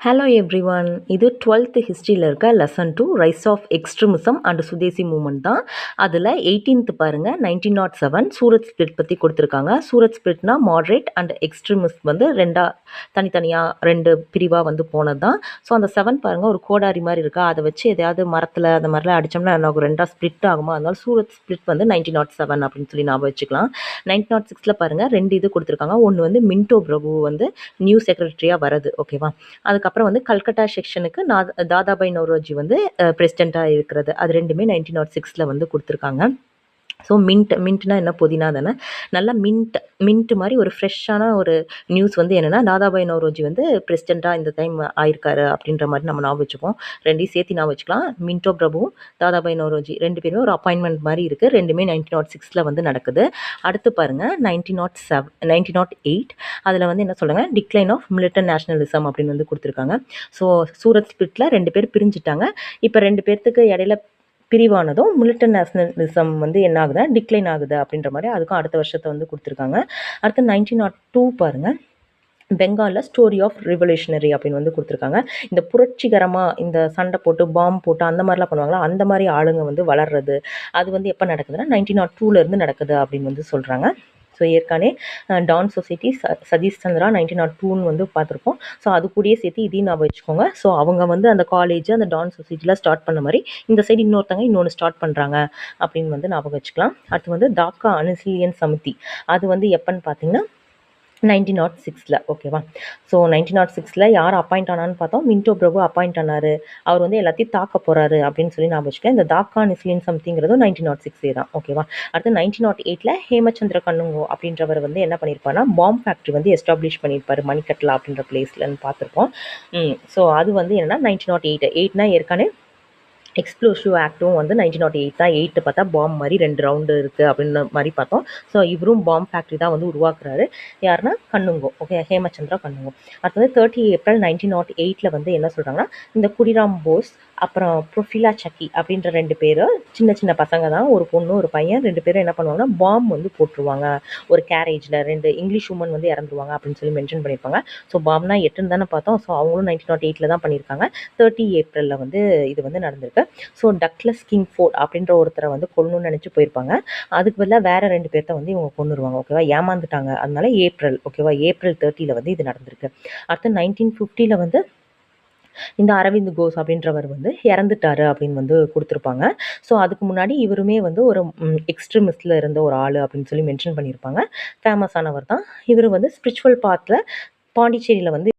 Hello everyone. இது 12th ஹிஸ்ட்ரியில் இருக்க lesson 2 rise of extremism and Swadeshi movement தான். அதில் 18th பாருங்கள், 1907 சூரத் ஸ்பிளிட் பற்றி கொடுத்துருக்காங்க. சூரத் ஸ்பிளிட்னா மாட்ரேட் அண்ட் எக்ஸ்ட்ரீமிஸ்ட் வந்து தனித்தனியாக ரெண்டு பிரிவாக வந்து போனது தான். ஸோ அந்த 7 பாருங்கள், ஒரு கோடாரி மாதிரி இருக்கா, அதை வச்சு எதையாவது மரத்தில் அந்த மாதிரிலாம் அடித்தோம்னா என்ன ரெண்டாக ஸ்பிளிட் ஆகுமா, அதனால சூரத் ஸ்பிளிட் வந்து 1907 அப்படின்னு சொல்லி ஞாபகம் வச்சுக்கலாம். 1906 பாருங்கள், ரெண்டு இது கொடுத்துருக்காங்க. ஒன்று வந்து மின்டோ பிரபு வந்து நியூ செக்ரட்டரியாக வருது, ஓகேவா. அதுக்கப்புறம் வந்து கல்கட்டா செக்ஷனுக்கு தாதாபாய் நௌரோஜி வந்து பிரசிடெண்ட்டாக இருக்கிறது. அது ரெண்டுமே 1906 வந்து கொடுத்துருக்காங்க. ஸோ மின்ட்னா என்ன, புதினா தானே. நல்லா மின்ட் மாதிரி ஒரு ஃப்ரெஷ்ஷான ஒரு நியூஸ் வந்து என்னென்னா, தாதாபாய் நௌரோஜி வந்து பிரசிடெண்ட்டாக இந்த டைம் ஆயிருக்காரு அப்படின்ற மாதிரி நம்ம ஞாபகம் வச்சுப்போம். ரெண்டையும் சேர்த்து ஞாபகம் வச்சுக்கலாம். மின்டோ பிரபுவும் தாதாபாய் நௌரோஜி ரெண்டு பேருமே ஒரு அப்பாயின்மெண்ட் மாதிரி இருக்குது. ரெண்டுமே 1906 வந்து நடக்குது. அடுத்து பாருங்கள், 1908 அதில் வந்து என்ன சொல்கிறாங்க, டிக்ளைன் ஆஃப் மிலிட்டன் நேஷனலிசம் அப்படின்னு வந்து கொடுத்துருக்காங்க. ஸோ சூரத் ஸ்பிளிட்டில் ரெண்டு பேர் பிரிஞ்சுட்டாங்க. இப்போ ரெண்டு பேர்த்துக்கு இடையில பிரிவானதும் மிலிட்டன் நேஷனலிசம் வந்து என்ன ஆகுது, டிக்ளைன் ஆகுது அப்படின்ற மாதிரி அதுக்கும் அடுத்த வருஷத்தை வந்து கொடுத்துருக்காங்க. அடுத்து 1902 பாருங்கள், பெங்காலில் ஸ்டோரி ஆஃப் ரிவல்யூஷனரி அப்படின்னு வந்து கொடுத்துருக்காங்க. இந்த புரட்சிகரமாக இந்த சண்டை போட்டு பாம்பு போட்டு அந்த மாதிரிலாம் பண்ணுவாங்களா, அந்த மாதிரி ஆளுங்க வந்து வளர்றது அது வந்து எப்போ நடக்குதுன்னா 1902 நடக்குது அப்படின்னு வந்து சொல்கிறாங்க. ஸோ ஏற்கனவே டான் சொசைட்டி சதீஷ் சந்திரா 1902 வந்து பார்த்துருக்கோம். ஸோ அது கூடயே சேர்த்து இதையும் ஞாபகம் வச்சுக்கோங்க. ஸோ அவங்க வந்து அந்த காலேஜ் அந்த டான் சொசைட்டியில் ஸ்டார்ட் பண்ண மாதிரி இந்த சைடு இன்னொன்று ஸ்டார்ட் பண்ணுறாங்க அப்படின்னு வந்து ஞாபகம் வச்சுக்கலாம். அடுத்து வந்து தாக்கா அனுசீலியன் சமிதி, அது வந்து எப்போன்னு பார்த்தீங்கன்னா 1906 ஓகேவா. ஸோ 1906 யார் அப்பாயிண்ட் ஆனான்னு பார்த்தோம், மின்டோ பிரபு அப்பாயிண்ட் ஆனார். அவர் வந்து எல்லாத்தையும் தாக்க போகிறாரு அப்படின்னு சொல்லி ஞாபகம் வச்சுக்கலாம். இந்த தாக்கா நிஸ்லின் சம்திங்கிறதும் 1906 தான், ஓகேவா. அடுத்து 1908 ஹேமச்சந்திர கண்ணுங்கோ அப்படின்றவர் வந்து என்ன பண்ணியிருப்பாருன்னா, பாம் ஃபேக்ட்ரி வந்து எஸ்டாப்ளிஷ் பண்ணியிருப்பார் மணிக்கட்லா அப்படின்ற பிளேஸ்லன்னு பார்த்துருக்கோம். ஸோ அது வந்து என்னென்னா 1908 ஏற்கனவே எக்ஸ்ப்ளோசிவ் ஆக்டும் வந்து 1908 தான். 8 பார்த்தா பாம்பு மாதிரி 2 ரவுண்டு இருக்குது அப்படின்ற மாதிரி பார்த்தோம். ஸோ இவரும் பாம்பு ஃபேக்ட்ரி தான் வந்து உருவாக்குறாரு. யாருன்னா கண்ணுங்கோ, ஓகே, ஹேமச்சந்திரா கண்ணுங்கோ. அடுத்து வந்து 30 ஏப்ரல் 1908 வந்து என்ன சொல்கிறாங்கன்னா, இந்த குடிராம் போஸ் அப்புறம் ப்ரொஃபிலா சக்கி அப்படின்ற 2 பேர் சின்ன பசங்க தான், ஒரு பொண்ணு ஒரு பையன், 2 பேரும் என்ன பண்ணுவாங்கன்னா பாம்பு வந்து போட்டுருவாங்க ஒரு கேரேஜில். 2 இங்கிலீஷ் உமன் வந்து இறந்துருவாங்க அப்படின்னு சொல்லி மென்ஷன் பண்ணியிருப்பாங்க. ஸோ பாம்னா 8 தானே பார்த்தோம். ஸோ அவங்களும் 1908 தான் பண்ணியிருக்காங்க. 30 ஏப்ரலில் வந்து இது வந்து நடந்திருக்கு. ஸோ டக்லஸ் கிங் ஃபோர்ட் அப்படின்ற ஒருத்தரை வந்து கொல்லணும்னு நினச்சி போயிருப்பாங்க. அதுக்கு பதிலாக வேறு 2 பேர்த்த வந்து இவங்க கொண்டுருவாங்க, ஓகேவா. ஏமாந்துட்டாங்க, அதனால ஏப்ரல், ஓகேவா, ஏப்ரல் 30 வந்து இது நடந்திருக்கு. அடுத்து 1950 வந்து இந்த அரவிந்த் கோஸ் அப்படின்றவர் வந்து இறந்துட்டாரு அப்படின்னு வந்து கொடுத்துருப்பாங்க. ஸோ அதுக்கு முன்னாடி இவருமே வந்து ஒரு எக்ஸ்ட்ரீமிஸ்டில் இருந்த ஒரு ஆள் அப்படின்னு சொல்லி மென்ஷன் பண்ணியிருப்பாங்க. ஃபேமஸானவர் தான் இவர். வந்து ஸ்பிரிச்சுவல் பாத்தில் பாண்டிச்சேரியில் வந்து